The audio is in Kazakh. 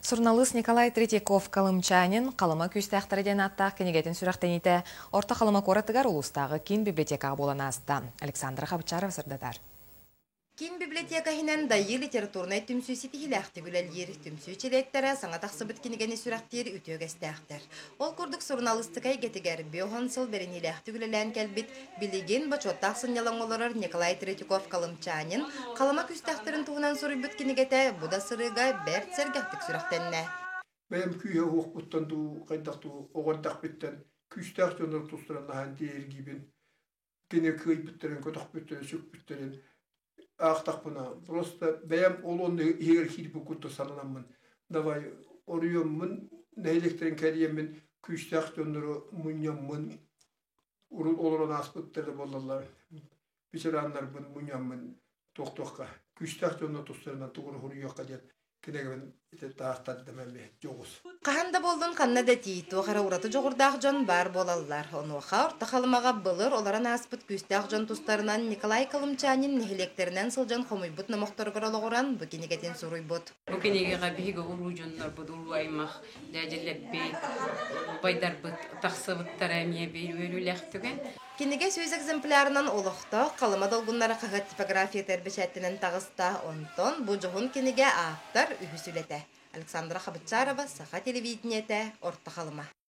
Журналист Николай Третьяков Калымчанин қалыма күстәқтірден аттақ кенегетін сүрақтеніті орта қалыма коратыгар улустағы Кин библиотека болан асты. Александра Хабычаров сырдадар. Кин библиотека хинен дайы литературный түмсүсі тихиләхті бүләлер, түмсүчелеттері саңа тақсыбыт кенегені сүрақтері үтөгестәқтір. Ол күрдік журналистикай гетігер биохан сыл берін иләхті бүләлән кәлбіт, білеген бачоттақ сынялан оларыр Николай Третьяков Калымчанин қалыма күстәқтірін туғынан сұрыбыт кенегеті бұда сырыға бәрт сәргәқтік сүрақтенне. Бәйім күйе оқ бұттанду, қайдақты оғардақ біттен, күстәқ жоныр тұстырын аған дейіргейбін, кене күй біттерін, көтақ біттерін, сөк біттерін, ақтақ бұна. Просто бәйім ол онды егер хиліпі күтті сананамын. Давай, орыйымын, нәйлектерін кәриемін, күстәқ жоныры мұнямын, олырын аспыттырды болалар. Бесеранлар бұн мұнямын тоқ-тоққа. Күстәқ жоныр тұстырынан тұғыр хұрыйыққа дед. Кенегін тақтады дәмәлі жоғыз. Қағанда болдың қанна да тейті, оғара ұраты жоғырдақ жон бар болалар. Оны оқа орта қалымаға бұлыр, оларан аспыт күстәқ жон тұстарынан Николай Калымчанин нехелектерінен сылжан қомойбұт намақтарғыр олығыран бүкенегетін сұруйбұт. Бүкенегеға бігі ұру жонлар бұд, ұру аймақ, дәжілеп бейт, байдар бұд, тақсыбыттар әмие бейт өліләқтіген. Кенеге сөз экземплярынан олықта, қалыма долғынлары қағат типография тәрбішәттінен тағыста, онтон бұл жоғын кенеге ақтар үхісілеті. Александра Хабычарова, Саха телевидениеті, Орта қалыма.